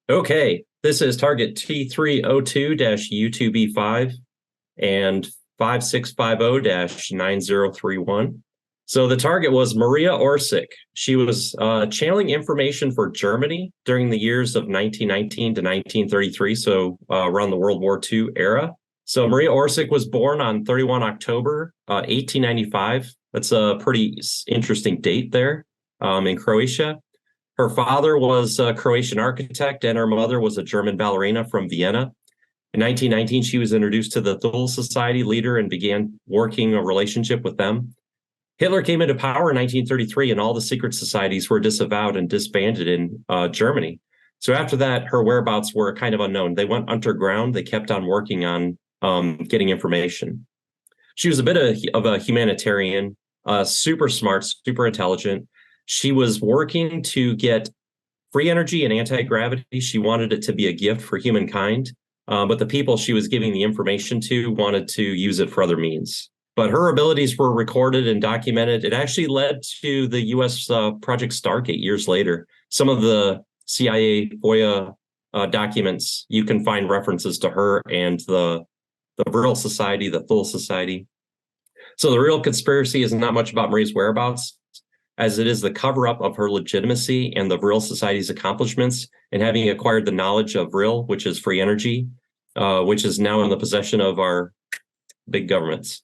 Okay, this is target T302-U2B5 and 5650-9031. So the target was Maria Orsic. She was channeling information for Germany during the years of 1919 to 1933, so around the World War II era. So Maria Orsic was born on 31 October 1895. That's a pretty interesting date there in Croatia. Her father was a Croatian architect, and her mother was a German ballerina from Vienna. In 1919, she was introduced to the Thule Society leader and began working a relationship with them. Hitler came into power in 1933, and all the secret societies were disavowed and disbanded in Germany. So after that, her whereabouts were kind of unknown. They went underground. They kept on working on getting information. She was a bit of a humanitarian, super smart, super intelligent. She was working to get free energy and anti-gravity. She wanted it to be a gift for humankind, but the people she was giving the information to wanted to use it for other means. But her abilities were recorded and documented. It actually led to the U.S. Project Stargate years later. Some of the CIA FOIA documents, you can find references to her and the Vril Society, the Thule Society. So the real conspiracy is not much about Maria's whereabouts, as it is the cover-up of her legitimacy and the Vril Society's accomplishments, and having acquired the knowledge of Vril, which is free energy, which is now in the possession of our big governments.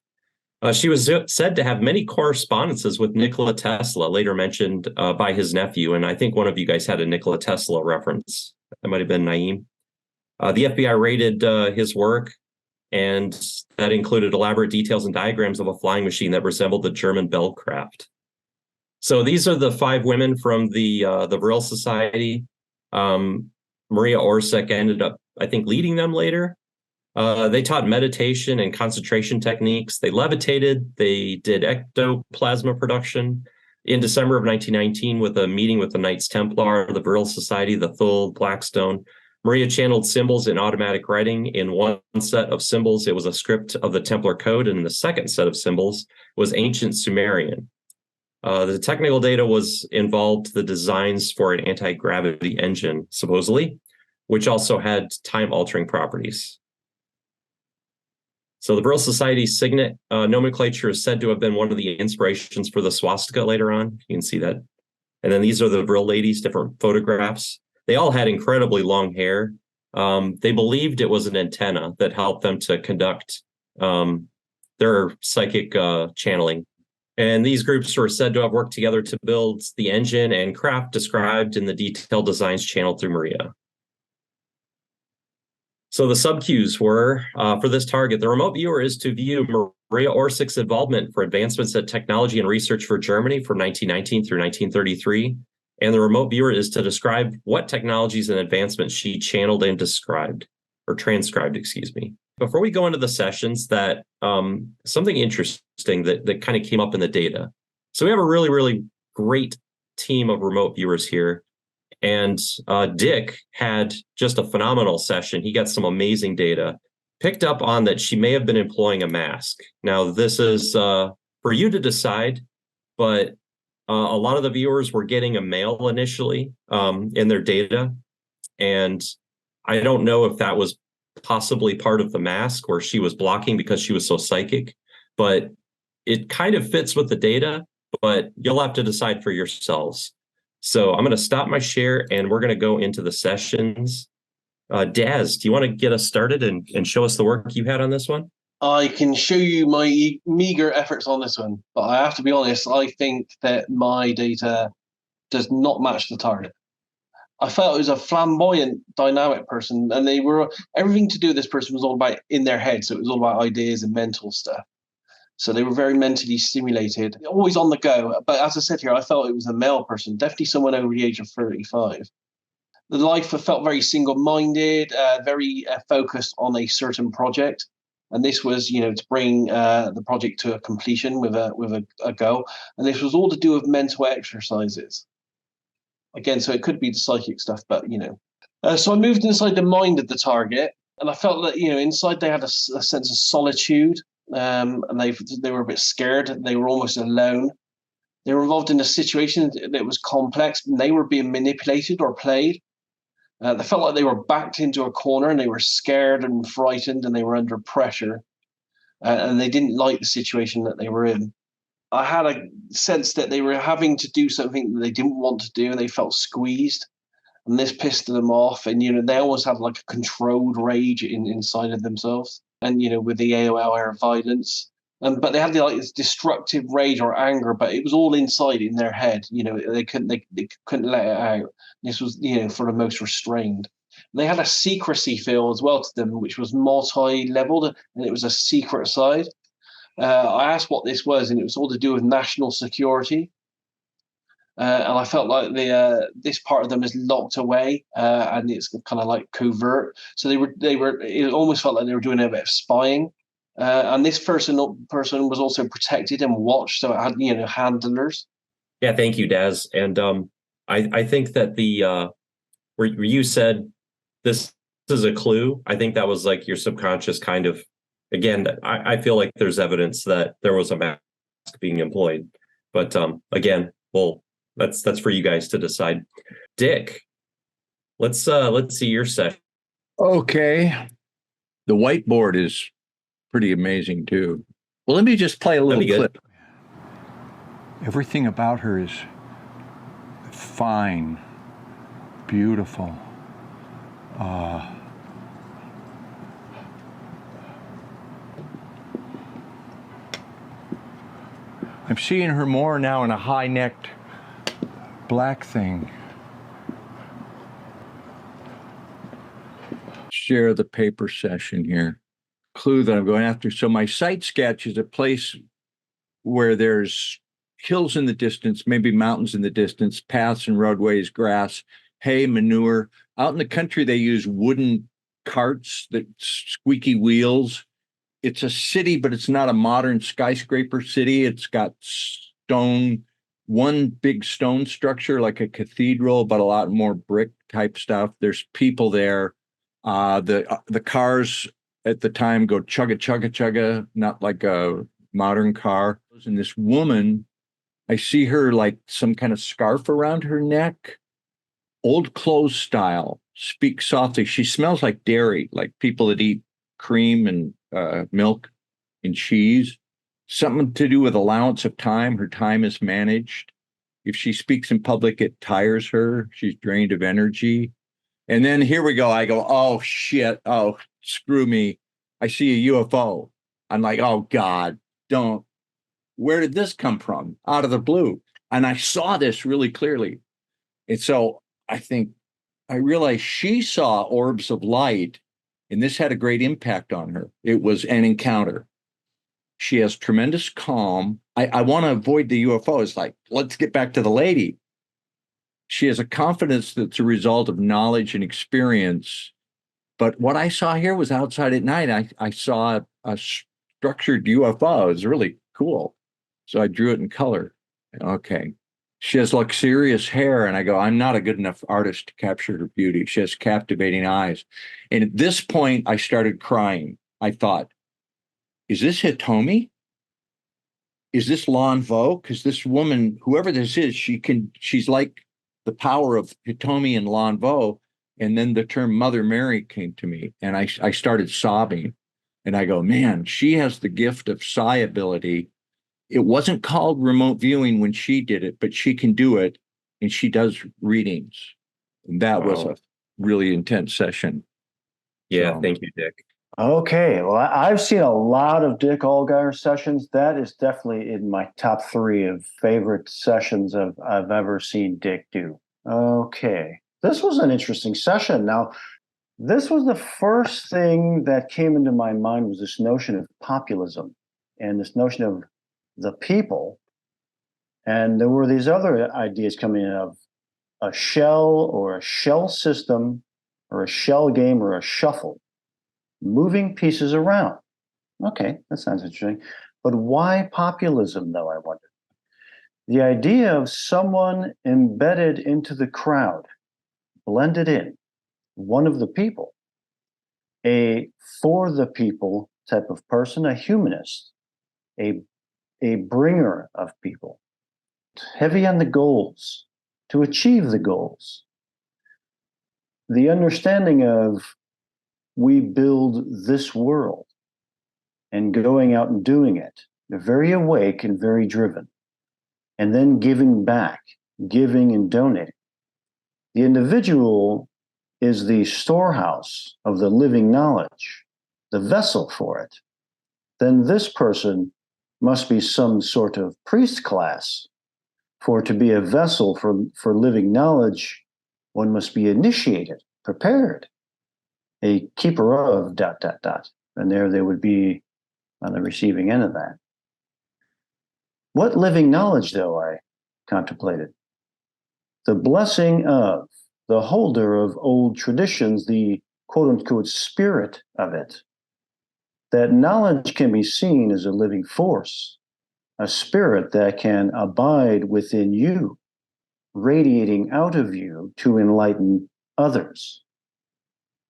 She was said to have many correspondences with Nikola Tesla, later mentioned by his nephew, and I think one of you guys had a Nikola Tesla reference. That might have been Naeem. The FBI raided his work, and that included elaborate details and diagrams of a flying machine that resembled the German Bellcraft. So these are the five women from the Vril Society. Maria Orsic ended up, I think, leading them later. They taught meditation and concentration techniques. They levitated. They did ectoplasma production. In December of 1919, with a meeting with the Knights Templar, the Vril Society, the Thule, Blackstone, Maria channeled symbols in automatic writing. In one set of symbols, it was a script of the Templar Code, and in the second set of symbols was ancient Sumerian. The technical data was involved the designs for an anti-gravity engine, supposedly, which also had time-altering properties. So the Vril Society's signet nomenclature is said to have been one of the inspirations for the swastika later on. You can see that. And then these are the Vril ladies, different photographs. They all had incredibly long hair. They believed it was an antenna that helped them to conduct their psychic channeling. And these groups were said to have worked together to build the engine and craft described in the detailed designs channeled through Maria. So the sub-cues were, for this target, the remote viewer is to view Maria Orsic's involvement for advancements in technology and research for Germany from 1919 through 1933. And the remote viewer is to describe what technologies and advancements she channeled and described, or transcribed, excuse me. Before we go into the sessions, that something interesting that kind of came up in the data. So we have a really, really great team of remote viewers here. And Dick had just a phenomenal session. He got some amazing data. Picked up on that she may have been employing a mask. Now, this is for you to decide, but a lot of the viewers were getting a male initially in their data. And I don't know if that was possibly part of the mask where she was blocking because she was so psychic, but it kind of fits with the data, but you'll have to decide for yourselves. So I'm going to stop my share and we're going to go into the sessions. Daz, do you want to get us started and show us the work you had on this one? I can show you my meager efforts on this one, but I have to be honest, I think that my data does not match the target. I felt it was a flamboyant, dynamic person, and they were everything to do with this person was all about in their head. So it was all about ideas and mental stuff. So they were very mentally stimulated, always on the go. But as I said here, I felt it was a male person, definitely someone over the age of 35. The life felt very single-minded, very focused on a certain project. And this was, to bring the project to a completion with a goal. And this was all to do with mental exercises. Again, so it could be the psychic stuff, but, So I moved inside the mind of the target, and I felt that, inside they had a sense of solitude, and they were a bit scared. They were almost alone. They were involved in a situation that was complex, and they were being manipulated or played. They felt like they were backed into a corner and they were scared and frightened and they were under pressure, and they didn't like the situation that they were in. I had a sense that they were having to do something that they didn't want to do and they felt squeezed, and this pissed them off. And they almost had like a controlled rage inside of themselves. And with the AOL era violence, but they had this destructive rage or anger, but it was all inside in their head. They couldn't let it out. This was for the most restrained. They had a secrecy feel as well to them, which was multi-leveled, and it was a secret side. I asked what this was, and it was all to do with national security. And I felt like this part of them is locked away, and it's kind of like covert. So they were. It almost felt like they were doing a bit of spying. And this person was also protected and watched, so it had handlers. Yeah, thank you, Daz. And I think that the where you said this is a clue. I think that was like your subconscious kind of. Again, I feel like there's evidence that there was a mask being employed, but again, well, that's for you guys to decide. Dick, let's see your session. Okay, the whiteboard is pretty amazing too. Well, let me just play a little clip. Everything about her is fine, beautiful. I'm seeing her more now in a high-necked black thing. Share the paper session here. Clue that I'm going after. So my sight sketch is a place where there's hills in the distance, maybe mountains in the distance, paths and roadways, grass, hay, manure. Out in the country, they use wooden carts that squeaky wheels. It's a city, but it's not a modern skyscraper city. It's got stone, one big stone structure like a cathedral, but a lot more brick type stuff. There's people there. The cars at the time go chugga, chugga, chugga, not like a modern car. And this woman, I see her like some kind of scarf around her neck, old clothes style, speaks softly. She smells like dairy, like people that eat cream and milk and cheese. Something to do with allowance of time. Her time is managed. If she speaks in public, it tires her. She's drained of energy. And then here we go. I go, oh, shit. Oh, screw me. I see a UFO. I'm like, oh, God, don't. Where did this come from? Out of the blue. And I saw this really clearly. And so I realized she saw orbs of light, and this had a great impact on her. It was an encounter. She has tremendous calm. I want to avoid the UFO. It's like, let's get back to the lady. She has a confidence that's a result of knowledge and experience. But what I saw here was outside at night. I saw a structured UFO. It was really cool. So I drew it in color. Okay. She has luxurious hair, and I go, I'm not a good enough artist to capture her beauty. She has captivating eyes. And at this point, I started crying. I thought, is this Hitomi? Is this Lan Vo? Because this woman, whoever this is, she's like the power of Hitomi and Lan Vo. And then the term Mother Mary came to me, and I started sobbing. And I go, man, she has the gift of psi ability. It wasn't called remote viewing when she did it, but she can do it, and she does readings. And that was a really intense session. Yeah, thank you, Dick. Okay, well, I've seen a lot of Dick Allgaier sessions. That is definitely in my top 3 of favorite sessions I've ever seen Dick do. Okay, this was an interesting session. Now, this was the first thing that came into my mind was this notion of populism and this notion of the people. And there were these other ideas coming in of a shell or a shell system or a shell game or a shuffle, moving pieces around. Okay, that sounds interesting. But why populism, though, I wonder? The idea of someone embedded into the crowd, blended in, one of the people, a for the people type of person, a humanist, a bringer of people, heavy on the goals, to achieve the goals. the understanding of we build this world and going out and doing it. They're very awake and very driven. And then giving back, giving and donating. The individual is the storehouse of the living knowledge, the vessel for it. Then this person must be some sort of priest class. For to be a vessel for living knowledge, one must be initiated, prepared, a keeper of ... And there they would be on the receiving end of that. What living knowledge, though, I contemplated? The blessing of the holder of old traditions, the quote-unquote spirit of it. That knowledge can be seen as a living force, a spirit that can abide within you, radiating out of you to enlighten others.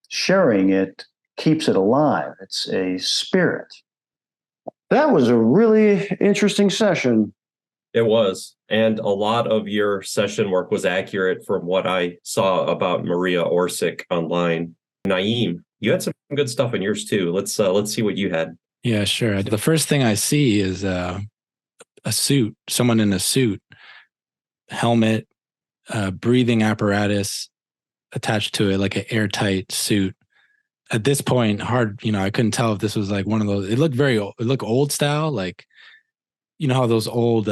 Sharing it keeps it alive. It's a spirit. That was a really interesting session. It was. And a lot of your session work was accurate from what I saw about Maria Orsic online. Naeem, you had some good stuff in yours too. Let's see what you had. Yeah, sure. The first thing I see is a suit, someone in a suit, helmet, breathing apparatus attached to it, like an airtight suit. At this point, I couldn't tell if this was like one of those. It looked old style, like, you know how those old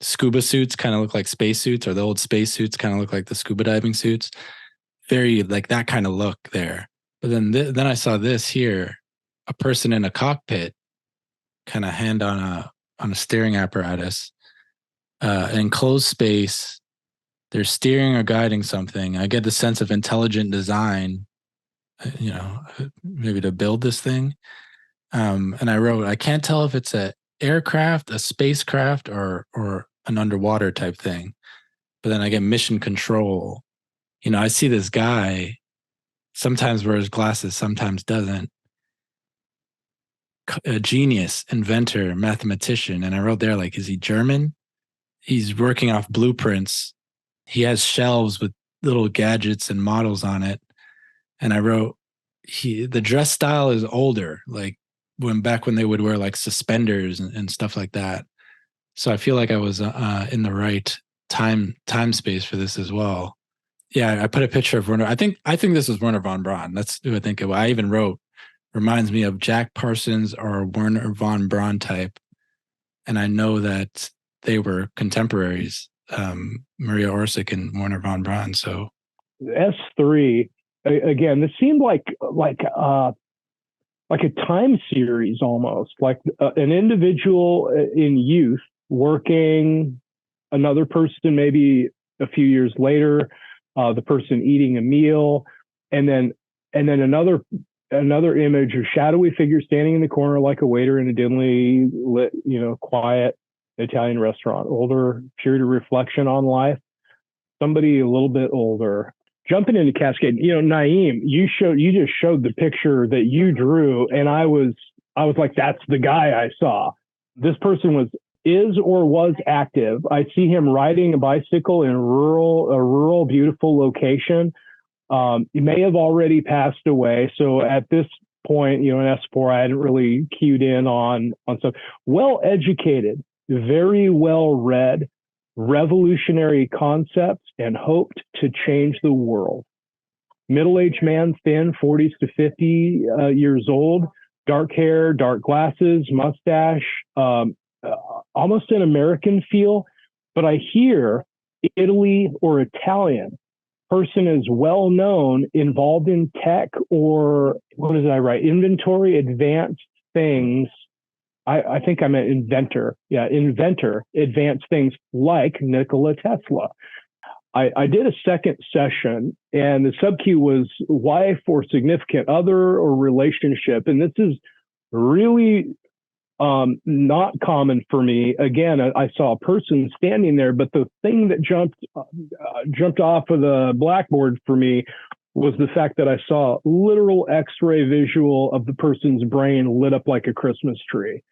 scuba suits kind of look like space suits, or the old space suits kind of look like the scuba diving suits. Very like that kind of look there. But then I saw this here, a person in a cockpit, kind of hand on a steering apparatus, an enclosed space. They're steering or guiding something. I get the sense of intelligent design, maybe to build this thing. And I wrote, I can't tell if it's a aircraft, a spacecraft, or an underwater type thing. But then I get mission control. I see this guy sometimes wears glasses, sometimes doesn't. A genius, inventor, mathematician. And I wrote there, like, is he German? He's working off blueprints. He has shelves with little gadgets and models on it. And I wrote, the dress style is older, like back when they would wear like suspenders and stuff like that. So I feel like I was in the right time space for this as well. Yeah, I put a picture of Werner. I think this is Werner von Braun. That's who I think of. I even wrote, reminds me of Jack Parsons or Werner von Braun type. And I know that they were contemporaries, Maria Orsic and Werner von Braun. So S3, again, this seemed like a time series almost, like an individual in youth working, another person maybe a few years later, the person eating a meal, and then another image of shadowy figure standing in the corner like a waiter in a dimly lit, quiet Italian restaurant. Older, period of reflection on life. Somebody a little bit older. Jumping into Cascade, Naeem, you just showed the picture that you drew, and I was like, that's the guy I saw. This person is or was active. I see him riding a bicycle in a rural, beautiful location. He may have already passed away. So at this point, in S4, I hadn't really cued in on stuff. Well educated, very well read, revolutionary concepts, and hoped to change the world. Middle-aged man, thin, 40s to 50 years old, dark hair, dark glasses, mustache, almost an American feel, but I hear Italy or Italian. Person is well known, involved in tech, or what did I write? Inventory, advanced things. I think I meant inventor. Yeah, inventor, advanced things like Nikola Tesla. I did a second session, and the sub-Q was wife or significant other or relationship. And this is really not common for me. Again, I saw a person standing there, but the thing that jumped off of the blackboard for me was the fact that I saw literal X-ray visual of the person's brain lit up like a Christmas tree.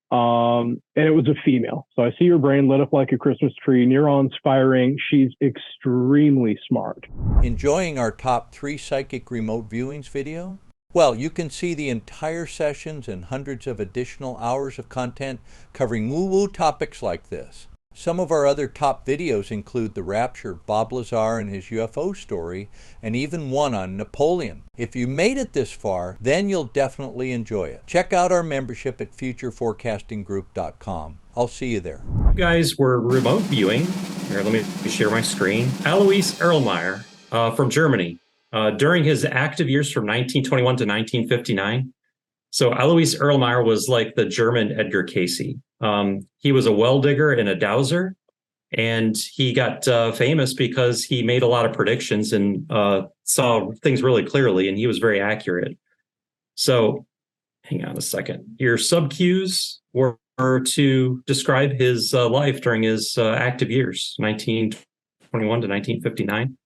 And it was a female. So I see your brain lit up like a Christmas tree, neurons firing. She's extremely smart. Enjoying our top 3 psychic remote viewings video? Well, you can see the entire sessions and hundreds of additional hours of content covering woo-woo topics like this. Some of our other top videos include the Rapture, Bob Lazar and his UFO story, and even one on Napoleon. If you made it this far, then you'll definitely enjoy it. Check out our membership at futureforecastinggroup.com. I'll see you there. You guys were remote viewing. Here, let me share my screen. Alois Irlmaier from Germany during his active years from 1921 to 1959. So Alois Irlmaier was like the German Edgar Cayce. He was a well digger and a dowser, and he got famous because he made a lot of predictions and saw things really clearly, and he was very accurate. So hang on a second. Your sub cues were to describe his life during his active years, 1921 to 1959.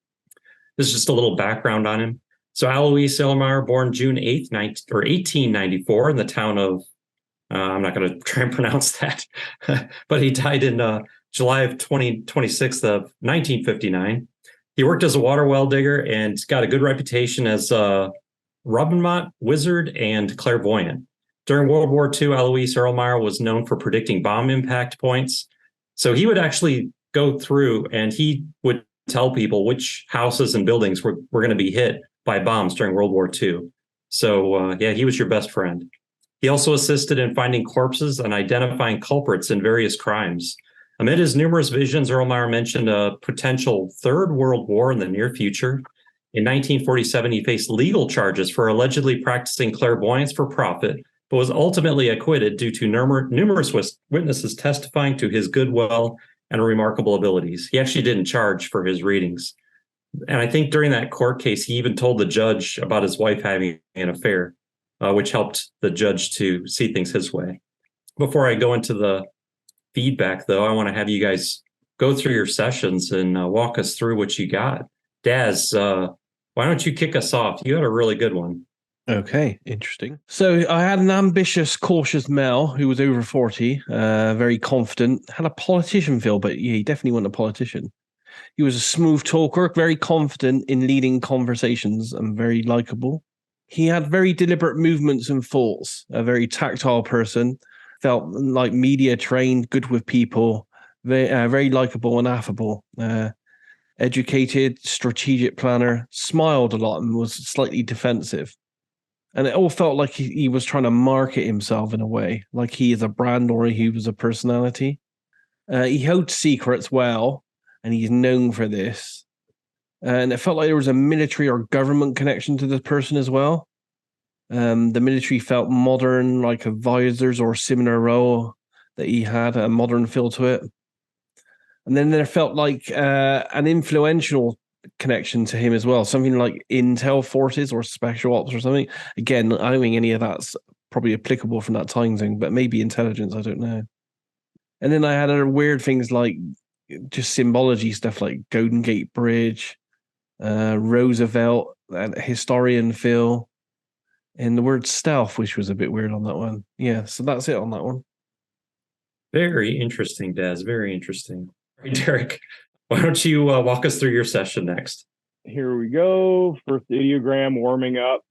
This is just a little background on him. So Alois Irlmaier, born June 8th, 1894 in the town of, I'm not going to try and pronounce that, but he died in July of 26th of 1959. He worked as a water well digger and got a good reputation as a Robinmont wizard and clairvoyant. During World War II, Alois Irlmaier was known for predicting bomb impact points. So he would actually go through and he would tell people which houses and buildings were going to be hit by bombs during World War II. So yeah, he was your best friend. He also assisted in finding corpses and identifying culprits in various crimes. Amid his numerous visions, Irlmaier mentioned a potential third world war in the near future. In 1947, he faced legal charges for allegedly practicing clairvoyance for profit, but was ultimately acquitted due to numerous witnesses testifying to his goodwill and remarkable abilities. He actually didn't charge for his readings. And I think during that court case, he even told the judge about his wife having an affair, which helped the judge to see things his way. Before I go into the feedback, though, I want to have you guys go through your sessions and walk us through what you got. Daz, why don't you kick us off? You had a really good one. Okay, interesting. So I had an ambitious, cautious male who was over 40, very confident, had a politician feel, but yeah, he definitely wasn't a politician. He was a smooth talker, very confident in leading conversations and very likable. He had very deliberate movements and thoughts, a very tactile person, felt like media trained, good with people, very likable and affable. Educated, strategic planner, smiled a lot and was slightly defensive. And it all felt like he was trying to market himself in a way, like he is a brand or he was a personality. He held secrets well, and he's known for this. And it felt like there was a military or government connection to this person as well. The military felt modern, like advisors or similar role that he had, a modern feel to it. And then there felt like an influential connection to him as well, something like intel forces or special ops or something. Again, I don't think any of that's probably applicable from that time thing, but maybe intelligence, I don't know. And then I had other weird things like just symbology stuff like Golden Gate Bridge, Roosevelt, and historian feel, and the word stealth, which was a bit weird on that one. Yeah, so that's it on that one. Very interesting, Daz. Very interesting. All right, Derek, why don't you walk us through your session next? Here we go. First ideogram warming up.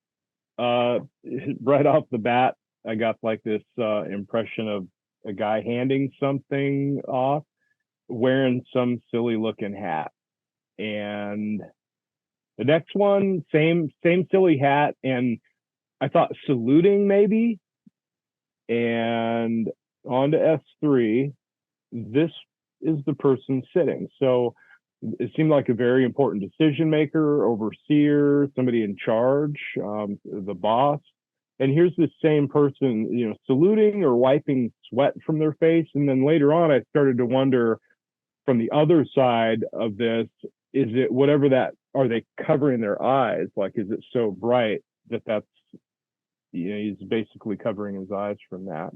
Right off the bat, I got like this impression of a guy handing something off, wearing some silly looking hat. And the next one, same silly hat, and I thought saluting maybe. And on to S3, this is the person sitting. So it seemed like a very important decision maker, overseer, somebody in charge, the boss. And here's this same person, saluting or wiping sweat from their face. And then later on, I started to wonder from the other side of this, is it whatever that, are they covering their eyes? Like, is it so bright that's, he's basically covering his eyes from that.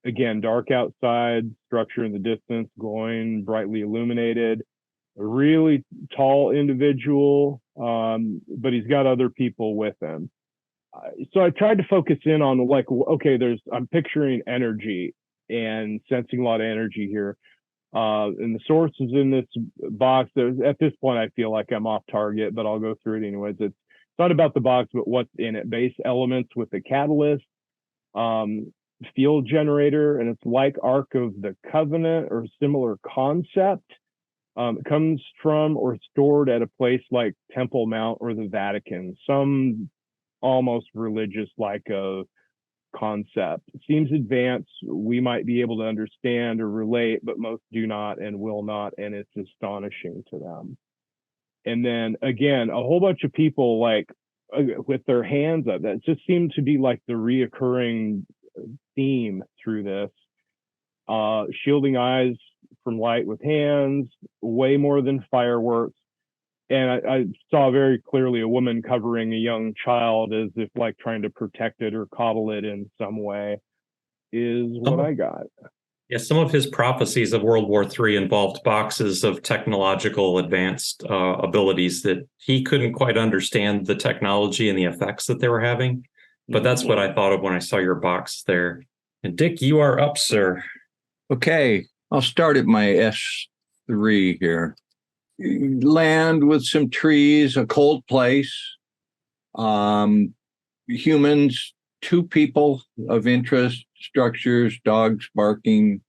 Again, dark outside, structure in the distance, glowing, brightly illuminated, a really tall individual, but he's got other people with him. so I tried to focus in on like, okay, I'm picturing energy and sensing a lot of energy here. And the source is in this box. At this point, I feel like I'm off target, but I'll go through it anyways. It's not about the box, but what's in it. Base elements with the catalyst, field generator, and it's like Ark of the Covenant or similar concept. It comes from or stored at a place like Temple Mount or the Vatican, some almost religious like a concept. It seems advanced. We might be able to understand or relate, but most do not and will not, and it's astonishing to them. And then again, a whole bunch of people like with their hands up. That just seemed to be like the reoccurring theme through this. Shielding eyes from light with hands, way more than fireworks. And I saw very clearly a woman covering a young child as if like trying to protect it or coddle it in some way is what I got. Yeah, some of his prophecies of World War III involved boxes of technological advanced abilities that he couldn't quite understand the technology and the effects that they were having. But that's what I thought of when I saw your box there. And Dick, you are up, sir. Okay, I'll start at my S3 here. Land with some trees, a cold place, humans, two people of interest, structures, dogs barking,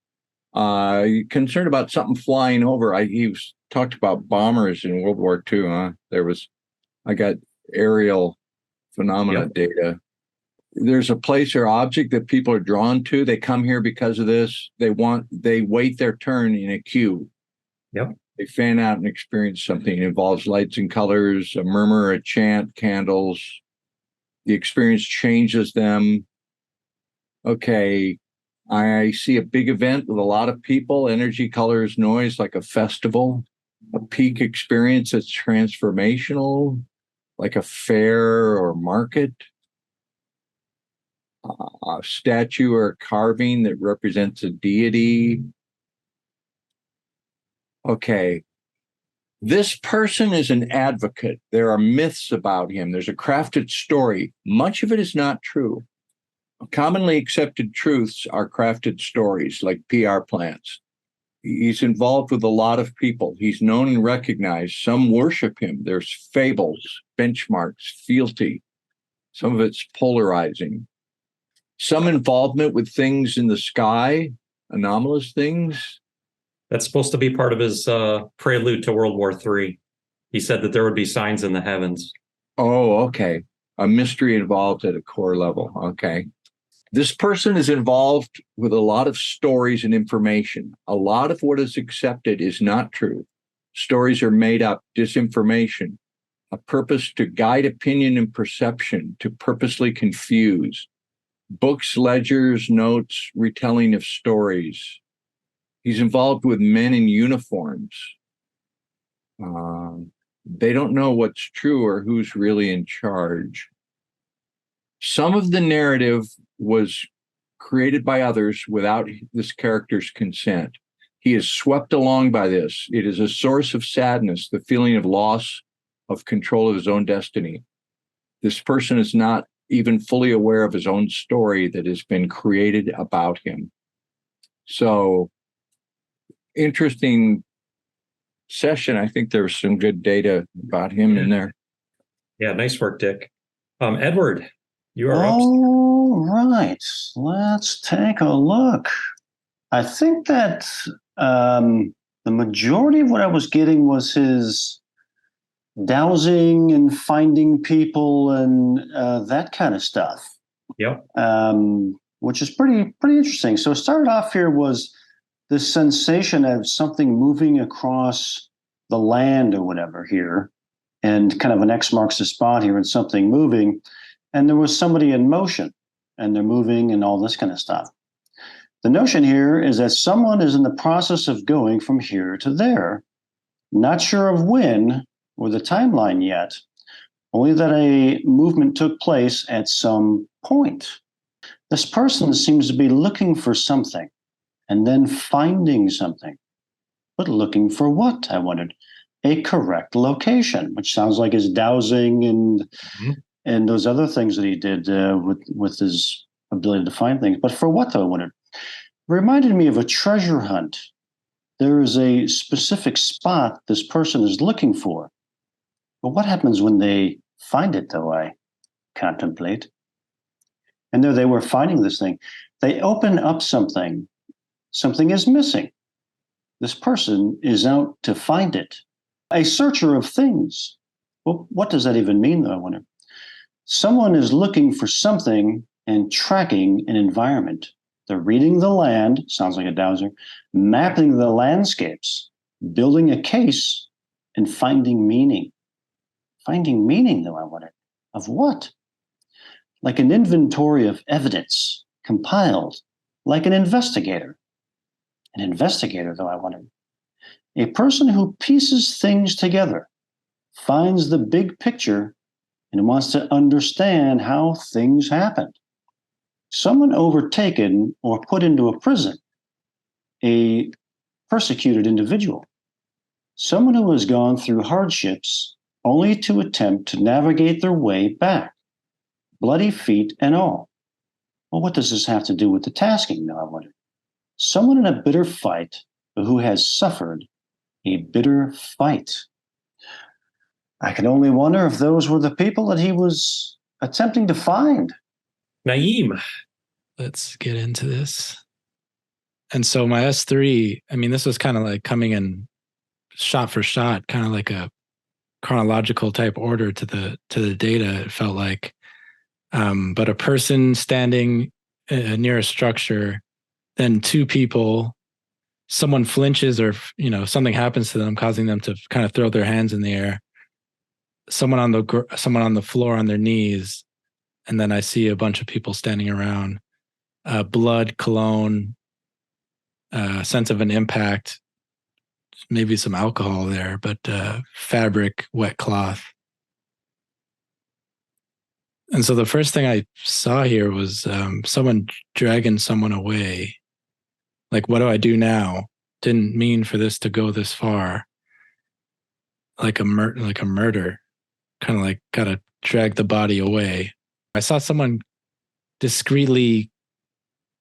concerned about something flying over. He talked about bombers in World War II, huh? I got aerial phenomena data. There's a place or object that people are drawn to. They come here because of this. They wait their turn in a queue. Yep. They fan out and experience something. It involves lights and colors, a murmur, a chant, candles. The experience changes them. Okay, I see a big event with a lot of people, energy, colors, noise, like a festival, a peak experience that's transformational, like a fair or market, a statue or a carving that represents a deity. Okay. This person is an advocate. There are myths about him. There's a crafted story. Much of it is not true. Commonly accepted truths are crafted stories like PR plans. He's involved with a lot of people. He's known and recognized. Some worship him. There's fables, benchmarks, fealty. Some of it's polarizing. Some involvement with things in the sky, anomalous things. That's supposed to be part of his prelude to World War III. He said that there would be signs in the heavens. Oh, okay. A mystery involved at a core level. Okay. This person is involved with a lot of stories and information. A lot of what is accepted is not true. Stories are made up, disinformation, a purpose to guide opinion and perception, to purposely confuse. Books, ledgers, notes, retelling of stories. He's involved with men in uniforms. They don't know what's true or who's really in charge. Some of the narrative was created by others without this character's consent. He is swept along by this. It is a source of sadness, the feeling of loss of control of his own destiny. This person is not even fully aware of his own story that has been created about him. So, interesting session. I think there's some good data about him in there. Yeah, nice work, Dick. Edward, you are up. All right, let's take a look. I think that the majority of what I was getting was his dowsing and finding people and that kind of stuff. Yep. Which is pretty interesting. So it started off here was this sensation of something moving across the land or whatever here, and kind of an X marks the spot here and something moving. And there was somebody in motion and they're moving and all this kind of stuff. The notion here is that someone is in the process of going from here to there. Not sure of when or the timeline yet, only that a movement took place at some point. This person seems to be looking for something and then finding something. But looking for what, I wondered? A correct location, which sounds like his dowsing and those other things that he did with his ability to find things. But for what, though, I wondered? It reminded me of a treasure hunt. There is a specific spot this person is looking for. But what happens when they find it, though, I contemplate? And there they were finding this thing. They open up something. Something is missing. This person is out to find it. A searcher of things. Well, what does that even mean, though, I wonder? Someone is looking for something and tracking an environment. They're reading the land, sounds like a dowser, mapping the landscapes, building a case, and finding meaning. Finding meaning, though, I wonder. Of what? Like an inventory of evidence compiled, like an investigator. An investigator, though, I wonder. A person who pieces things together, finds the big picture, and wants to understand how things happened. Someone overtaken or put into a prison, a persecuted individual, someone who has gone through hardships only to attempt to navigate their way back, bloody feet and all. Well, what does this have to do with the tasking, though, I wonder? Someone in a bitter fight who has suffered a bitter fight. I can only wonder if those were the people that he was attempting to find. Naeem. Let's get into this. And so my S3, I mean, this was kind of like coming in shot for shot, kind of like a chronological type order to the data, it felt like. But a person standing near a structure, then two people, someone flinches or, something happens to them, causing them to kind of throw their hands in the air. Someone on the floor on their knees, and then I see a bunch of people standing around. Blood, cologne, sense of an impact, maybe some alcohol there, but fabric, wet cloth. And so the first thing I saw here was someone dragging someone away. Like, what do I do now? Didn't mean for this to go this far. Like a murder. Kind of like gotta drag the body away. I saw someone discreetly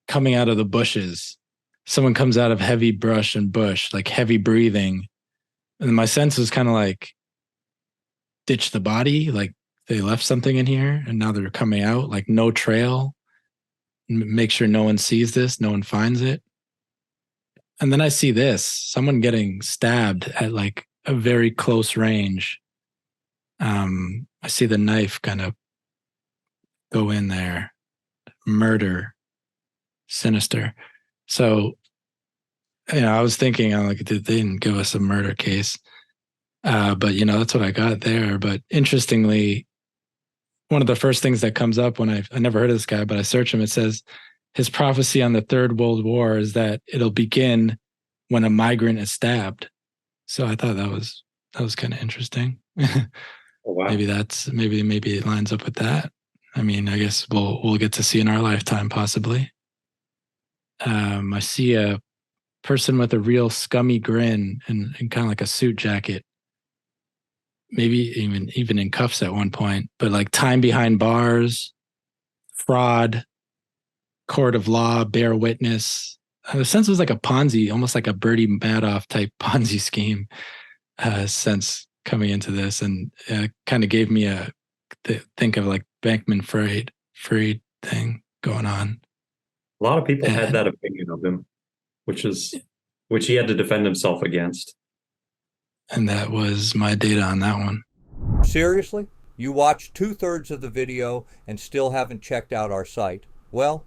coming out of the bushes. Someone comes out of heavy brush and bush, like heavy breathing. And my sense was kind of like, ditch the body, like they left something in here and now they're coming out, like no trail. Make sure no one sees this, no one finds it. And then I see this, someone getting stabbed at like a very close range. I see the knife kind of go in there. Murder. Sinister. So, I was thinking, like, they didn't give us a murder case. But, that's what I got there. But interestingly, one of the first things that comes up when I never heard of this guy, but I search him, it says his prophecy on the Third World War is that it'll begin when a migrant is stabbed. So I thought that was kind of interesting. Oh, wow. Maybe it lines up with that. I mean, I guess we'll get to see in our lifetime, possibly. I see a person with a real scummy grin and kind of like a suit jacket, maybe even in cuffs at one point, but like time behind bars, fraud, court of law, bear witness. The sense was like a Ponzi, almost like a Bertie Madoff type Ponzi scheme sense coming into this, and kind of gave me think of like Bankman Fried thing going on. A lot of people had that opinion of him, which he had to defend himself against. And that was my data on that one. Seriously? You watched 2/3 of the video and still haven't checked out our site? Well,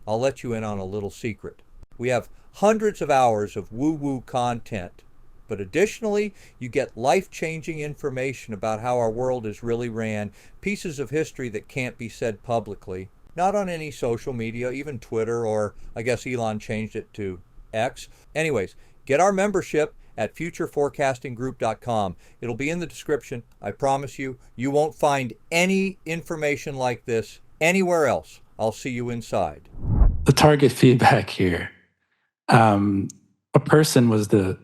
I'll let you in on a little secret. We have hundreds of hours of woo-woo content, but additionally, you get life-changing information about how our world is really ran, pieces of history that can't be said publicly, not on any social media, even Twitter, or I guess Elon changed it to X. Anyways, get our membership at futureforecastinggroup.com. It'll be in the description. I promise you, you won't find any information like this anywhere else. I'll see you inside. The target feedback here. A person was the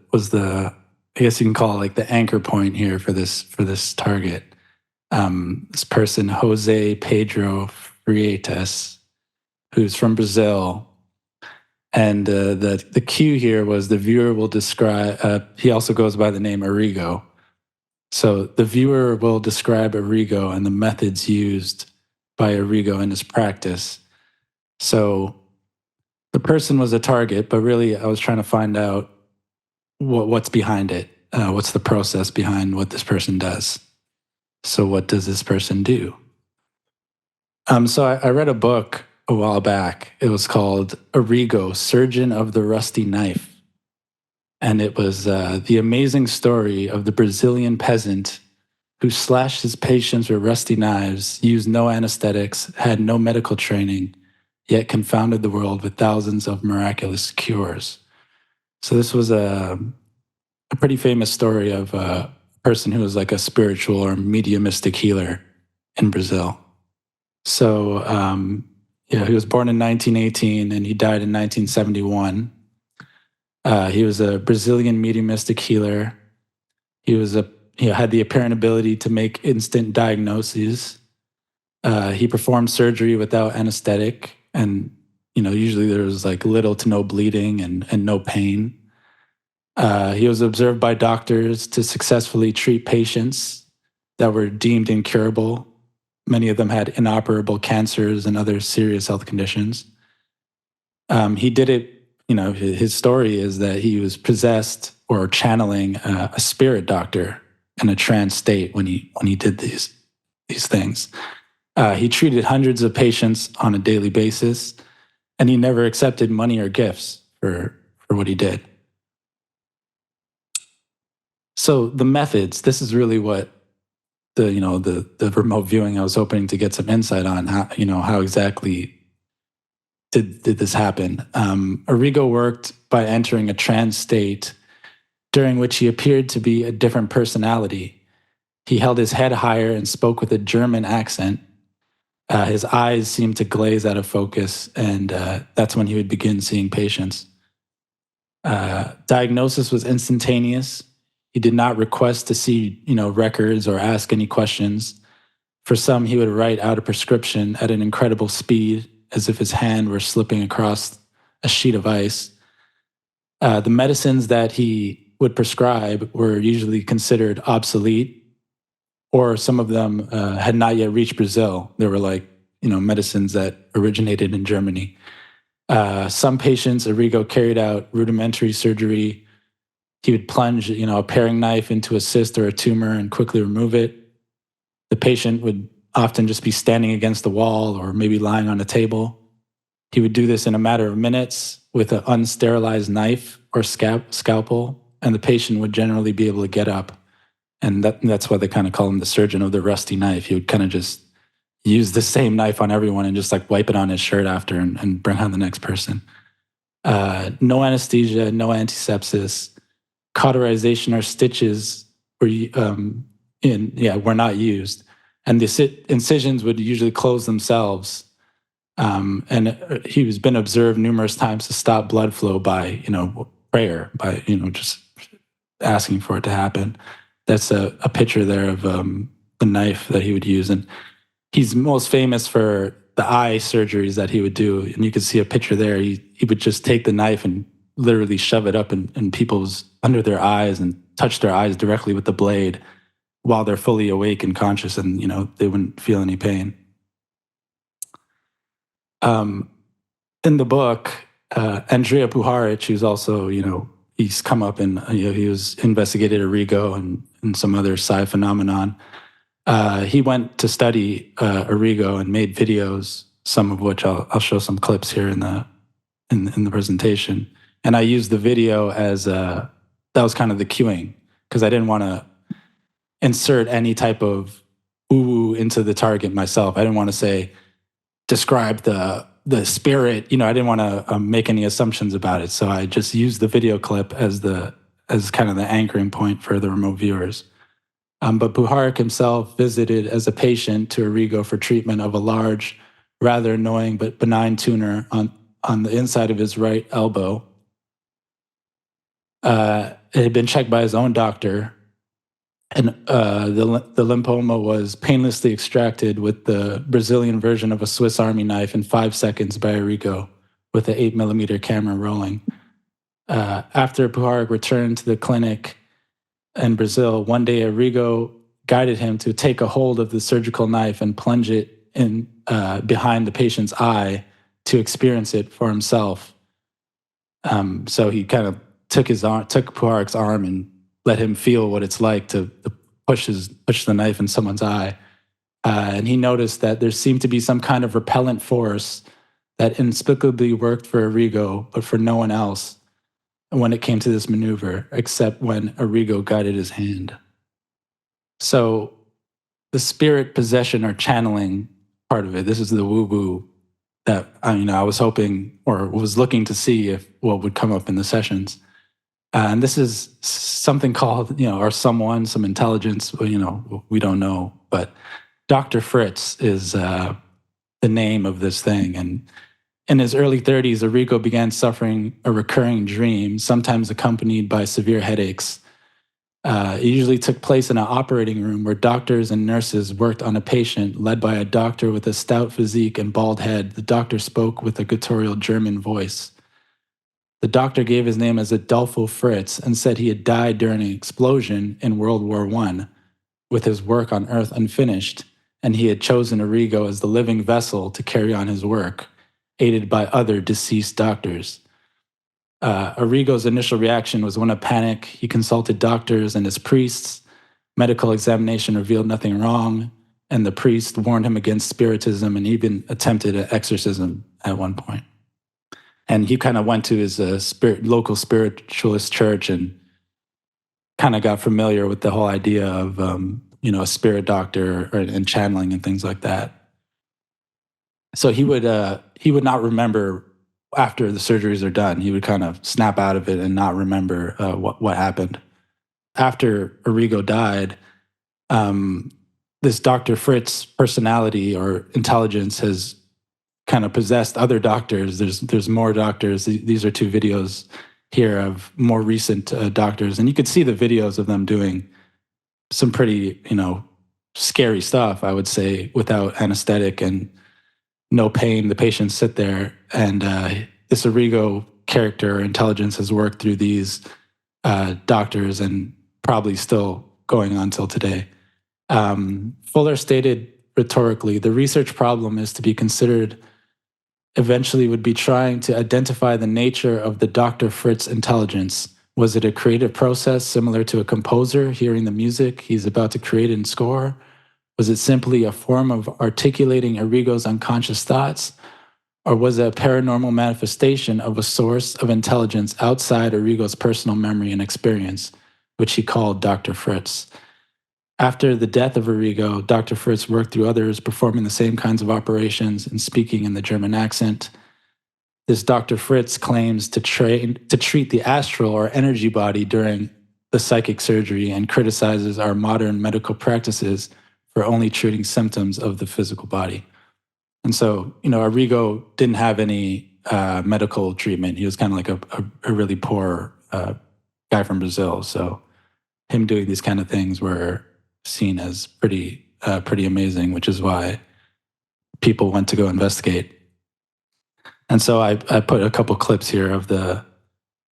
I guess you can call it like the anchor point here for this target. this person, Jose Pedro Freitas, who's from Brazil. And the cue here was the viewer will describe, he also goes by the name Arigo. So the viewer will describe Arigo and the methods used by Arigo in his practice. So the person was a target, but really I was trying to find out what's behind it. What's the process behind what this person does? So what does this person do? So I read a book a while back. It was called Arigo, Surgeon of the Rusty Knife. And it was the amazing story of the Brazilian peasant who slashed his patients with rusty knives, used no anesthetics, had no medical training, yet confounded the world with thousands of miraculous cures. So this was a pretty famous story of a person who was like a spiritual or mediumistic healer in Brazil. So, he was born in 1918 and he died in 1971. He was a Brazilian mediumistic healer. He was had the apparent ability to make instant diagnoses. He performed surgery without anesthetic, and usually there was like little to no bleeding and no pain. He was observed by doctors to successfully treat patients that were deemed incurable. Many of them had inoperable cancers and other serious health conditions. He did it, his story is that he was possessed or channeling a spirit doctor in a trance state when he did these things. He treated hundreds of patients on a daily basis, and he never accepted money or gifts for what he did. So the methods, this is really what the remote viewing, I was hoping to get some insight on how exactly did this happen. Arigo worked by entering a trance state during which he appeared to be a different personality. He held his head higher and spoke with a German accent. His eyes seemed to glaze out of focus, and that's when he would begin seeing patients. Diagnosis was instantaneous. He did not request to see, records or ask any questions. For some, he would write out a prescription at an incredible speed, as if his hand were slipping across a sheet of ice. The medicines that he would prescribe were usually considered obsolete, or some of them had not yet reached Brazil. They were like, medicines that originated in Germany. Some patients, Arigo carried out rudimentary surgery. He would plunge, a paring knife into a cyst or a tumor and quickly remove it. The patient would often just be standing against the wall or maybe lying on a table. He would do this in a matter of minutes with an unsterilized knife or scalpel, and the patient would generally be able to get up. And that's why they kind of call him the surgeon of the rusty knife. He would kind of just use the same knife on everyone and just like wipe it on his shirt after and bring on the next person. No anesthesia, no antisepsis. Cauterization or stitches were not used, and the incisions would usually close themselves. And he was been observed numerous times to stop blood flow by prayer, by just asking for it to happen. That's a picture there of the knife that he would use, and he's most famous for the eye surgeries that he would do. And you can see a picture there. He would just take the knife and literally shove it up in people's under their eyes and touch their eyes directly with the blade while they're fully awake and conscious, and they wouldn't feel any pain. In the book, Andrea Puharic, who's also he's come up and he was investigated Arigo and some other psi phenomenon. He went to study Arigo and made videos, some of which I'll show some clips here in the presentation. And I used the video as that was kind of the cueing, because I didn't want to insert any type of woo-woo into the target myself. I didn't want to say, describe the spirit, I didn't want to make any assumptions about it. So I just used the video clip as kind of the anchoring point for the remote viewers. But Puharic himself visited as a patient to Arigo for treatment of a large, rather annoying but benign tumor on the inside of his right elbow. It had been checked by his own doctor, And the lymphoma was painlessly extracted with the Brazilian version of a Swiss Army knife in 5 seconds by Arigo with an 8mm camera rolling. After Puharich returned to the clinic in Brazil, one day Arigo guided him to take a hold of the surgical knife and plunge it in behind the patient's eye to experience it for himself. So he kind of took Puharich's arm and let him feel what it's like to push the knife in someone's eye. And he noticed that there seemed to be some kind of repellent force that inexplicably worked for Arigo, but for no one else when it came to this maneuver, except when Arigo guided his hand. So the spirit possession or channeling part of it, this is the woo-woo that I was hoping or was looking to see what would come up in the sessions. And this is something called, or some intelligence, we don't know. But Dr. Fritz is the name of this thing. And in his early 30s, Arigo began suffering a recurring dream, sometimes accompanied by severe headaches. It usually took place in an operating room where doctors and nurses worked on a patient led by a doctor with a stout physique and bald head. The doctor spoke with a guttural German voice. The doctor gave his name as Adolfo Fritz and said he had died during an explosion in World War I, with his work on Earth unfinished, and he had chosen Arigo as the living vessel to carry on his work, aided by other deceased doctors. Arrigo's initial reaction was one of panic. He consulted doctors and his priests. Medical examination revealed nothing wrong, and the priest warned him against spiritism and even attempted an exorcism at one point. And he kind of went to his local spiritualist church and kind of got familiar with the whole idea of, a spirit doctor and channeling and things like that. So he would not remember after the surgeries are done. He would kind of snap out of it and not remember what happened. After Arigo died, this Dr. Fritz personality or intelligence has kind of possessed other doctors. There's more doctors. These are 2 videos here of more recent doctors, and you could see the videos of them doing some pretty, scary stuff, I would say, without anesthetic and no pain. The patients sit there, and this Arigo character or intelligence has worked through these doctors and probably still going on till today. Fuller stated rhetorically, the research problem is to be considered eventually would be trying to identify the nature of the Dr. Fritz intelligence. Was it a creative process similar to a composer hearing the music he's about to create and score? Was it simply a form of articulating Arrigo's unconscious thoughts? Or was it a paranormal manifestation of a source of intelligence outside Arrigo's personal memory and experience, which he called Dr. Fritz? After the death of Arigo, Dr. Fritz worked through others performing the same kinds of operations and speaking in the German accent. This Dr. Fritz claims to treat the astral or energy body during the psychic surgery and criticizes our modern medical practices for only treating symptoms of the physical body. And so, Arigo didn't have any medical treatment. He was kind of like a really poor guy from Brazil. So him doing these kind of things were seen as pretty amazing, which is why people went to go investigate. And so I put a couple clips here of the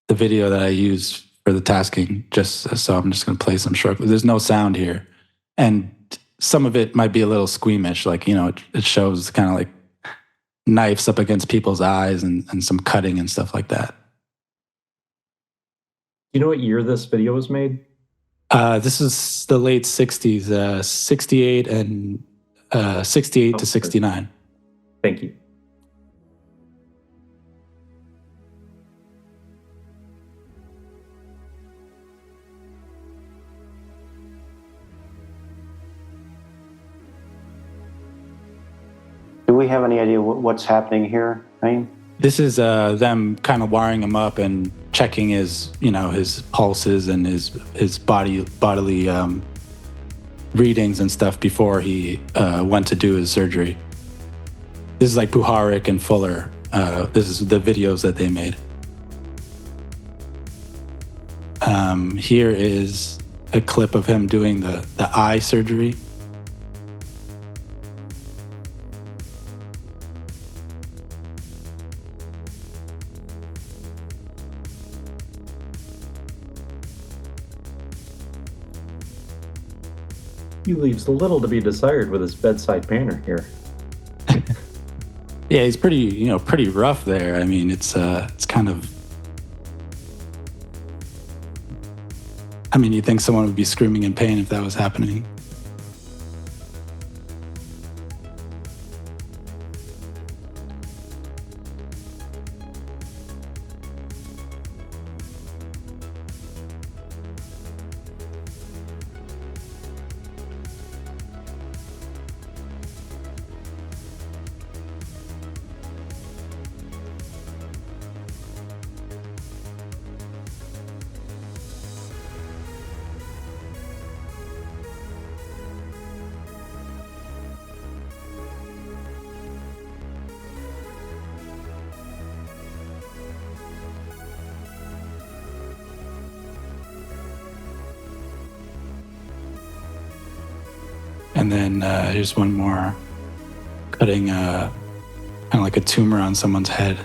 video that I use for the tasking, so I'm just going to play some short. There's no sound here, and some of it might be a little squeamish, like it shows kind of like knives up against people's eyes and some cutting and stuff like that. You know what year this video was made? This is the late 60s, 68 and 68 to 69. Thank you. Do we have any idea what's happening here, Ryan? This is them kind of wiring him up and checking his pulses and his bodily readings and stuff before he went to do his surgery. This is like Puharich and Fuller. This is the videos that they made. Here is a clip of him doing the eye surgery. He leaves little to be desired with his bedside manner here. Yeah, he's pretty rough there. I mean, it's kind of. I mean, you'd think someone would be screaming in pain if that was happening. And then here's one more, cutting kind of like a tumor on someone's head.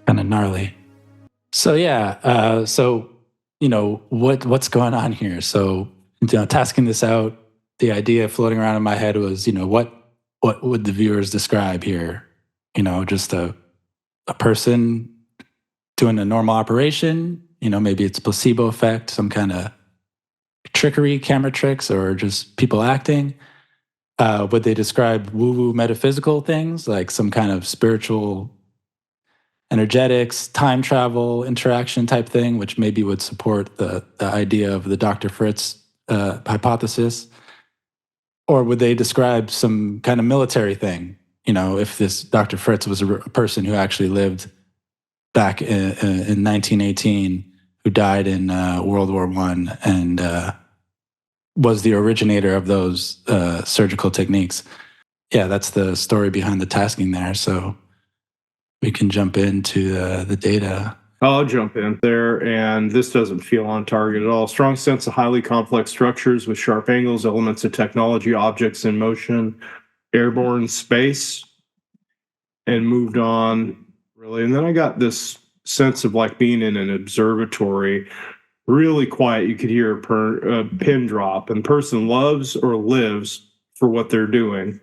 Kind of gnarly. So yeah, what's going on here? So tasking this out, the idea floating around in my head was, what would the viewers describe here? Just a person doing a normal operation. Maybe it's placebo effect, some kind of trickery, camera tricks, or just people acting. Would they describe woo-woo metaphysical things like some kind of spiritual energetics, time travel, interaction type thing, which maybe would support the idea of the Dr. Fritz hypothesis? Or would they describe some kind of military thing? If this Dr. Fritz was a person who actually lived back in 1918, who died in World War I and was the originator of those surgical techniques. Yeah, that's the story behind the tasking there. So we can jump into the data. I'll jump in there, and this doesn't feel on target at all. Strong sense of highly complex structures with sharp angles, elements of technology, objects in motion, airborne space, and moved on, really. And then I got this sense of like being in an observatory, really quiet. You could hear a pin drop, and the person loves or lives for what they're doing.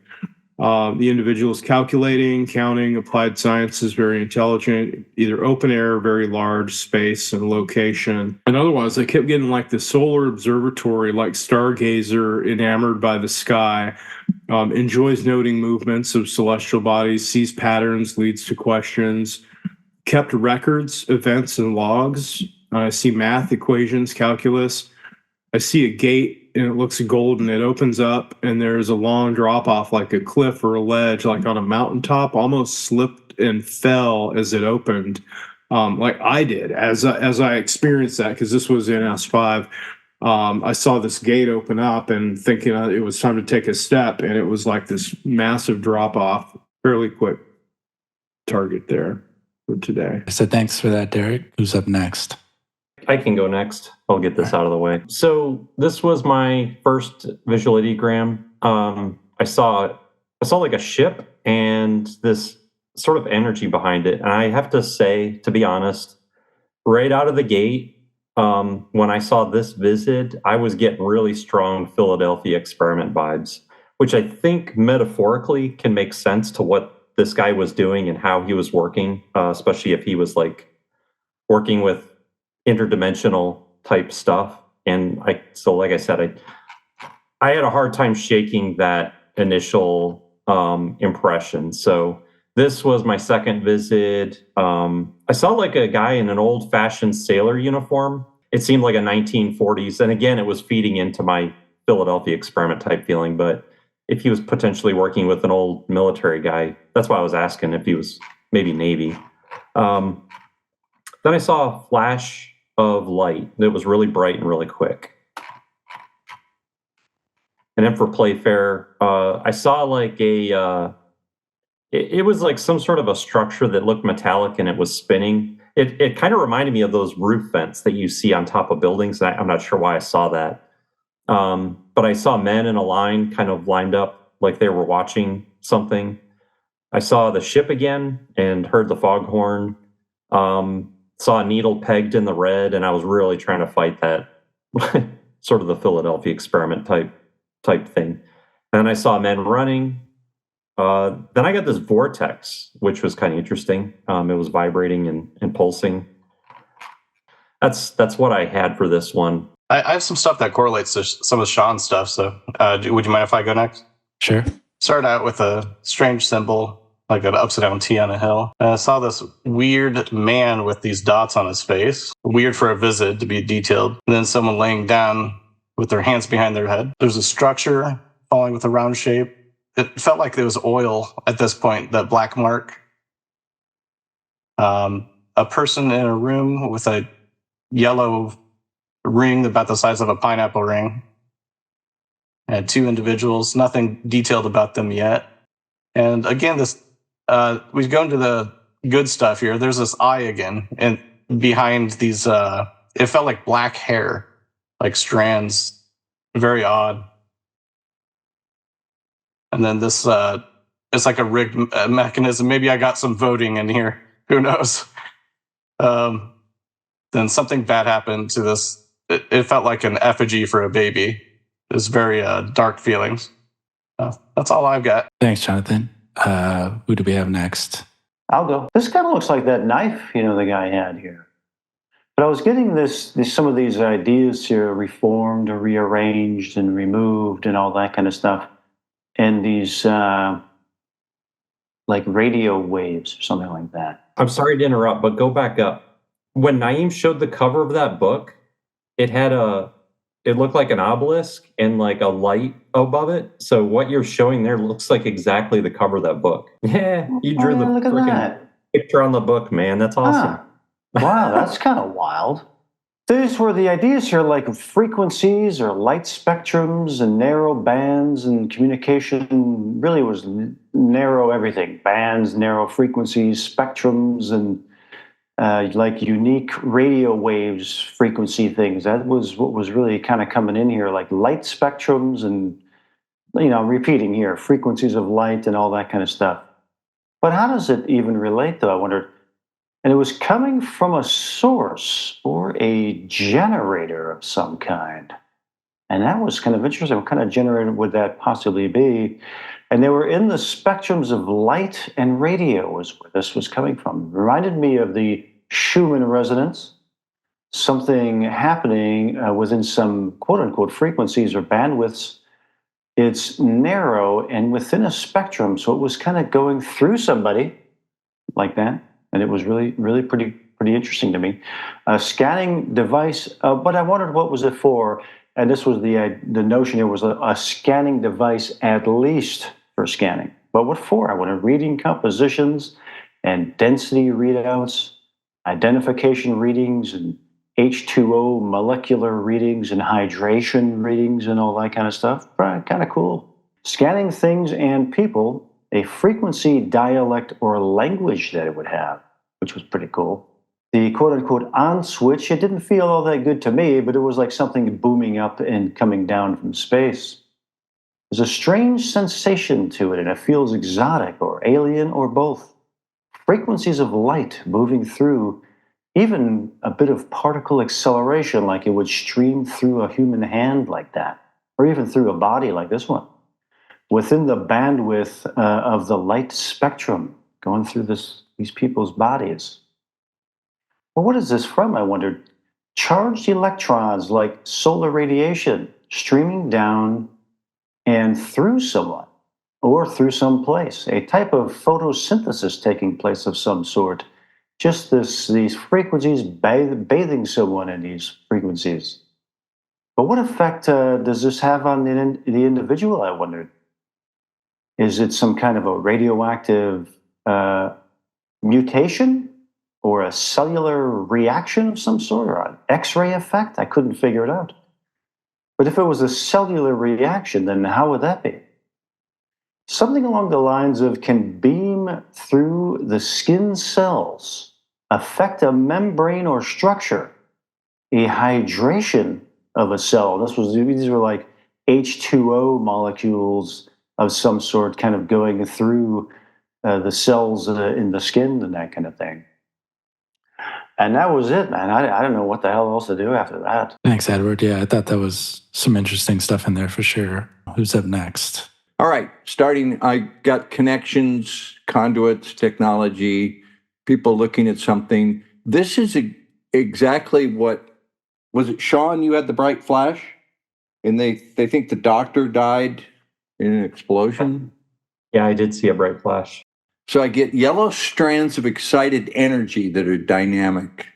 The individual is calculating, counting, applied science is very intelligent, either open air, very large space and location. And otherwise, I kept getting like the solar observatory, like stargazer, enamored by the sky, enjoys noting movements of celestial bodies, sees patterns, leads to questions, kept records, events, and logs. I see math, equations, calculus. I see a gate and it looks golden. It opens up and there's a long drop off, like a cliff or a ledge, like on a mountaintop, almost slipped and fell as it opened. Like I did as I experienced that, because this was in S5. I saw this gate open up and thinking it was time to take a step, and it was like this massive drop off. Fairly quick target there for today. So thanks for that, Derek. Who's up next? I can go next. I'll get this out of the way. So this was my first visual ideogram. I saw like a ship and this sort of energy behind it. And I have to say, to be honest, right out of the gate, when I saw this visit, I was getting really strong Philadelphia experiment vibes, which I think metaphorically can make sense to what this guy was doing and how he was working, especially if he was like working with interdimensional type stuff. And like I said, I had a hard time shaking that initial impression. So this was my second visit. I saw like a guy in an old fashioned sailor uniform. It seemed like a 1940s. And again, it was feeding into my Philadelphia experiment type feeling. But if he was potentially working with an old military guy, that's why I was asking if he was maybe Navy. Then I saw a flash of light that was really bright and really quick. And then for Playfair, I saw like it was like some sort of a structure that looked metallic and it was spinning. It kind of reminded me of those roof vents that you see on top of buildings. I'm not sure why I saw that. But I saw men in a line kind of lined up like they were watching something. I saw the ship again and heard the foghorn. Saw a needle pegged in the red, and I was really trying to fight that sort of the Philadelphia experiment type thing. And I saw men running. Then I got this vortex, which was kind of interesting. It was vibrating and pulsing. That's what I had for this one. I have some stuff that correlates to some of Sean's stuff. So would you mind if I go next? Sure. Start out with a strange symbol, like an upside down T on a hill. And I saw this weird man with these dots on his face. Weird for a visit to be detailed. And then someone laying down with their hands behind their head. There's a structure falling with a round shape. It felt like there was oil at this point, that black mark. A person in a room with a yellow ring about the size of a pineapple ring. And two individuals, nothing detailed about them yet. And again, this we go into the good stuff here. There's this eye again, and behind these, it felt like black hair, like strands, very odd. And then this, it's like a rigged mechanism. Maybe I got some voting in here. Who knows? Then something bad happened to this. It felt like an effigy for a baby. It was very dark feelings. That's all I've got. Thanks, Jonathan. Who do we have next? I'll go. This kind of looks like that knife, the guy had here. But I was getting some of these ideas here reformed or rearranged and removed and all that kind of stuff. And these like radio waves or something like that. I'm sorry to interrupt, but go back up. When Naeem showed the cover of that book, it looked like an obelisk and like a light above it. So what you're showing there looks like exactly the cover of that book. Yeah, you drew the look at that picture on the book, man. That's awesome. Wow, that's kind of wild. These were the ideas here, like frequencies or light spectrums and narrow bands, and communication really was narrow everything. Bands, narrow frequencies, spectrums, and like unique radio waves, frequency things. That was what was really kind of coming in here, like light spectrums and, repeating here, frequencies of light and all that kind of stuff. But how does it even relate, though, I wondered? And it was coming from a source or a generator of some kind. And that was kind of interesting. What kind of generator would that possibly be? And they were in the spectrums of light and radio is where this was coming from. It reminded me of the Schumann resonance, something happening within some quote-unquote frequencies or bandwidths. It's narrow and within a spectrum, so it was kind of going through somebody like that. And it was really, really pretty interesting to me. A scanning device, but I wondered what was it for. And this was the notion. It was a scanning device at least for scanning. But what for? I wanted reading compositions and density readouts, identification readings, and H2O molecular readings and hydration readings and all that kind of stuff. Kind of cool. Scanning things and people, a frequency, dialect, or language that it would have, which was pretty cool. The quote-unquote on switch, it didn't feel all that good to me, but it was like something booming up and coming down from space. There's a strange sensation to it, and it feels exotic or alien or both. Frequencies of light moving through, even a bit of particle acceleration, like it would stream through a human hand like that, or even through a body like this one. within the bandwidth of the light spectrum going through these people's bodies. Well, what is this from, I wondered? Charged electrons like solar radiation streaming down and through someone or through some place, a type of photosynthesis taking place of some sort. Just these frequencies bathing someone in these frequencies. But what effect does this have on the individual, I wondered? Is it some kind of a radioactive mutation or a cellular reaction of some sort or an X-ray effect? I couldn't figure it out. But if it was a cellular reaction, then how would that be? Something along the lines of can beam through the skin cells, affect a membrane or structure, a hydration of a cell. These were like H2O molecules of some sort kind of going through the cells in the skin and that kind of thing. And that was it, man. I don't know what the hell else to do after that. Thanks, Edward. Yeah, I thought that was some interesting stuff in there for sure. Who's up next? All right, I got connections, conduits, technology, people looking at something. This is exactly what, was it Sean, you had the bright flash? And they think the doctor died in an explosion? Yeah, I did see a bright flash. So I get yellow strands of excited energy that are dynamic.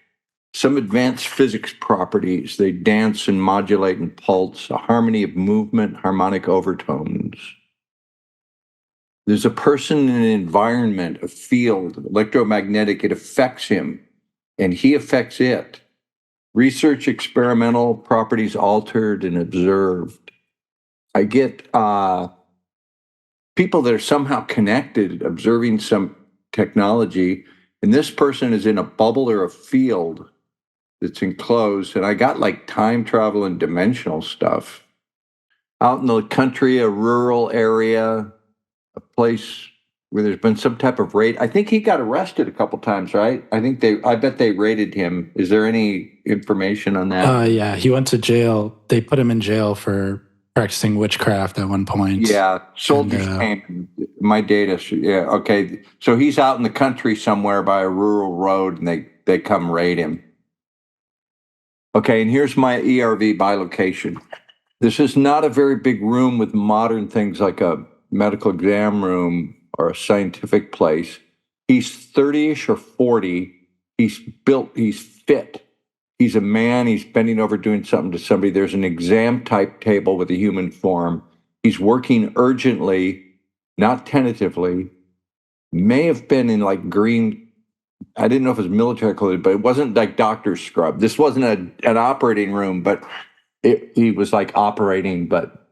Some advanced physics properties. They dance and modulate and pulse, a harmony of movement, harmonic overtones. There's a person in an environment, a field, electromagnetic, it affects him, and he affects it. Research experimental properties altered and observed. I get people that are somehow connected, observing some technology, and this person is in a bubble or a field that's enclosed, and I got like time travel and dimensional stuff. Out in the country, a rural area, a place where there's been some type of raid. I think he got arrested a couple times, right? I bet they raided him. Is there any information on that? Yeah, he went to jail. They put him in jail for practicing witchcraft at one point. Yeah, soldiers came. My data, yeah, okay. So he's out in the country somewhere by a rural road, and they come raid him. Okay, and here's my ERV by location. This is not a very big room with modern things like a medical exam room or a scientific place. He's 30-ish or 40. He's built, he's fit. He's a man, he's bending over doing something to somebody. There's an exam type table with a human form. He's working urgently, not tentatively. May have been in like green, I didn't know if it was military clothing, but it wasn't like doctor's scrub. This wasn't an operating room, but he was like operating, but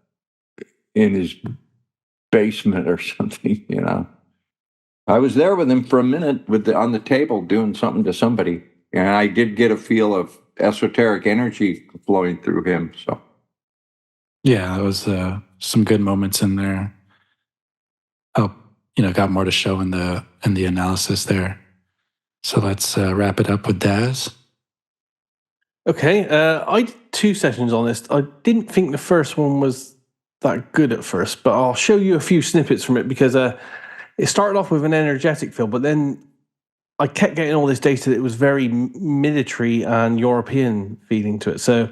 in his basement or something, you know. I was there with him for a minute on the table doing something to somebody. And I did get a feel of esoteric energy flowing through him. So, yeah, it was some good moments in there. Oh, got more to show in the analysis there. So let's wrap it up with Daz. Okay, I did 2 sessions on this. I didn't think the first one was that good at first, but I'll show you a few snippets from it because it started off with an energetic field, but then I kept getting all this data that was very military and European feeling to it. So,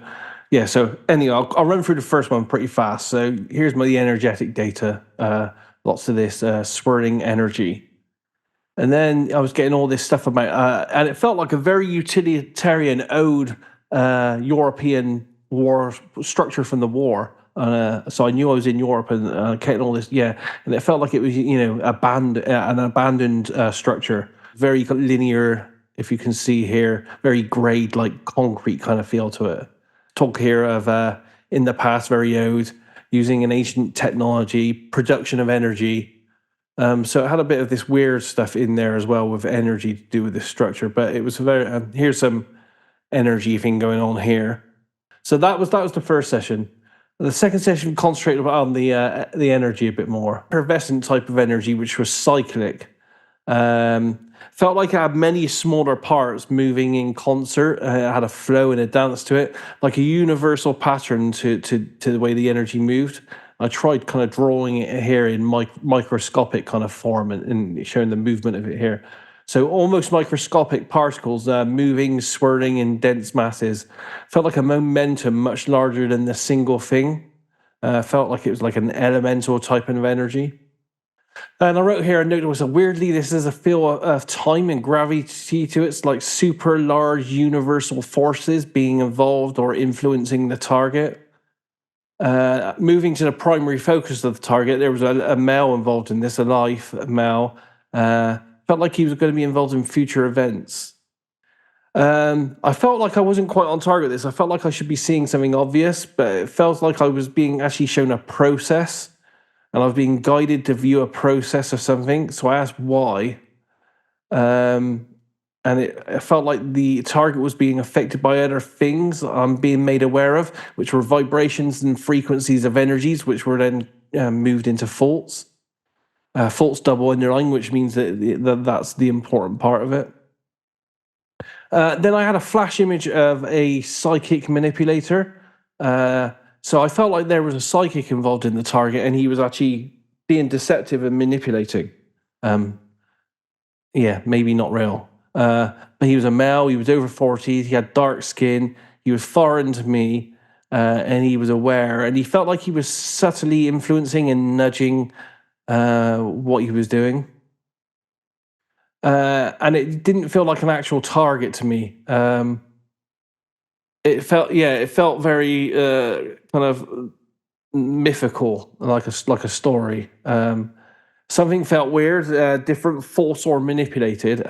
yeah, so anyway, I'll run through the first one pretty fast. So here's the energetic data, lots of this swirling energy. And then I was getting all this stuff about, and it felt like a very utilitarian ode, European war structure from the war. So I knew I was in Europe and getting all this, yeah. And it felt like it was, an abandoned structure. Very linear, if you can see here, very grade, like concrete kind of feel to it. Talk here of, in the past, very ode, using an ancient technology, production of energy. So it had a bit of this weird stuff in there as well with energy to do with this structure, but it was very, here's some energy thing going on here. So that was the first session. The second session concentrated on the energy a bit more. Effervescent type of energy, which was cyclic. Felt like it had many smaller parts moving in concert. It had a flow and a dance to it, like a universal pattern to the way the energy moved. I tried kind of drawing it here in microscopic kind of form and showing the movement of it here. So almost microscopic particles moving, swirling in dense masses. Felt like a momentum much larger than the single thing. Felt like it was like an elemental type of energy. And I wrote here a note that was weirdly, this is a feel of time and gravity to it. It's like super large universal forces being involved or influencing the target. Moving to the primary focus of the target, there was a male involved in this, a life male. Felt like he was going to be involved in future events. I felt like I wasn't quite on target with this. I felt like I should be seeing something obvious, but it felt like I was being actually shown a process, and I was being guided to view a process of something. So I asked why. And it felt like the target was being affected by other things I'm being made aware of, which were vibrations and frequencies of energies, which were then moved into faults. Faults double underlying, which means that that's the important part of it. Then I had a flash image of a psychic manipulator. So I felt like there was a psychic involved in the target, and he was actually being deceptive and manipulating. Yeah, maybe not real. But he was a male, he was over 40, he had dark skin, he was foreign to me, and he was aware, and he felt like he was subtly influencing and nudging what he was doing. And it didn't feel like an actual target to me. It felt very kind of mythical, like a story. Something felt weird, different, false, or manipulated.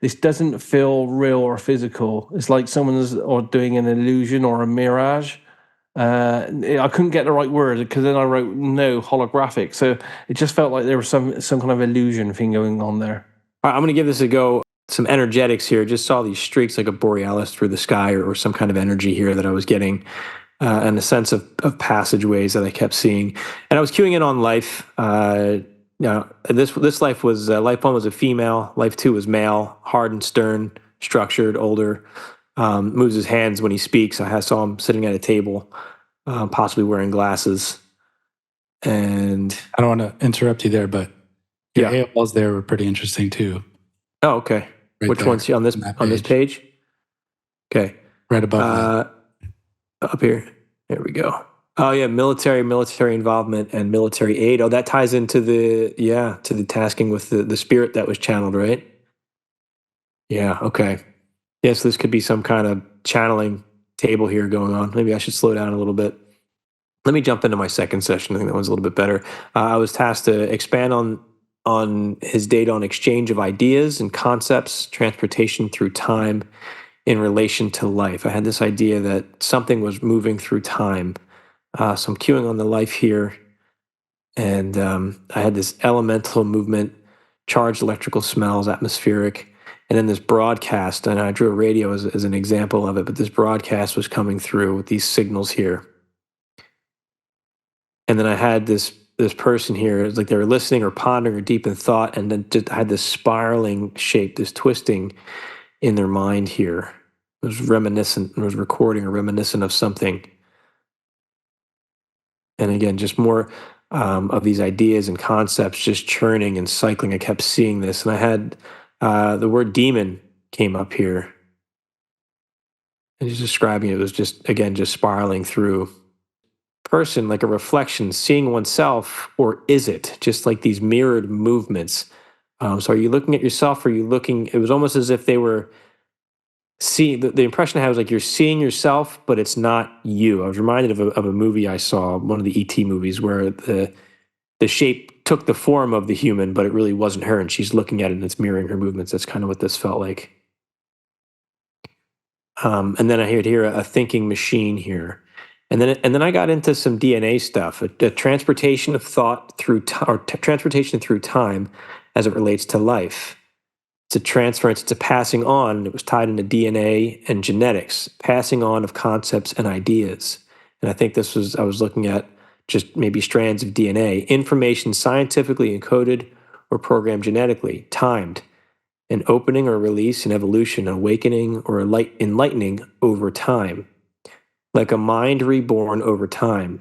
This doesn't feel real or physical. It's like someone's doing an illusion or a mirage. I couldn't get the right word because then I wrote no holographic. So it just felt like there was some kind of illusion thing going on there. All right, I'm going to give this a go. Some energetics here. Just saw these streaks like a borealis through the sky or some kind of energy here that I was getting, and a sense of passageways that I kept seeing. And I was queuing in on life. Now, this life was life 1 was a female, life 2 was male, hard and stern, structured, older, moves his hands when he speaks. I saw him sitting at a table, possibly wearing glasses. And I don't want to interrupt you there, but your yeah, AOLs there were pretty interesting too. Oh, okay. Right Which there, one's on this page? Okay, right above up here. There we go. Oh yeah, military involvement and military aid. Oh, that ties into the tasking with the spirit that was channeled, right? Yeah, okay. Yeah, so this could be some kind of channeling table here going on. Maybe I should slow down a little bit. Let me jump into my second session. I think that one's a little bit better. I was tasked to expand on his data on exchange of ideas and concepts, transportation through time in relation to life. I had this idea that something was moving through time. So I'm queuing on the life here, and I had this elemental movement, charged electrical smells, atmospheric, and then this broadcast, and I drew a radio as an example of it, but this broadcast was coming through with these signals here. And then I had this person here, it's like they were listening or pondering or deep in thought, and then just had this spiraling shape, this twisting in their mind here. It was reminiscent, it was recording or reminiscent of something. And again, just more of these ideas and concepts just churning and cycling. I kept seeing this, and I had the word demon came up here. And he's describing it was just, again, just spiraling through. Person, like a reflection, seeing oneself, or is it just like these mirrored movements? So are you looking at yourself? Or are you looking? It was almost as if they were seeing. The impression I had was like you're seeing yourself, but it's not you. I was reminded of a movie I saw, one of the E.T. movies, where the shape took the form of the human, but it really wasn't her, and she's looking at it and it's mirroring her movements. That's kind of what this felt like. And then I hear a thinking machine here. And then I got into some DNA stuff, a transportation of thought through transportation through time as it relates to life. It's a transference, it's a passing on. It was tied into DNA and genetics, passing on of concepts and ideas. And I think I was looking at just maybe strands of DNA, information scientifically encoded or programmed genetically, timed, an opening or release, an evolution, an awakening or enlightening over time. Like a mind reborn over time,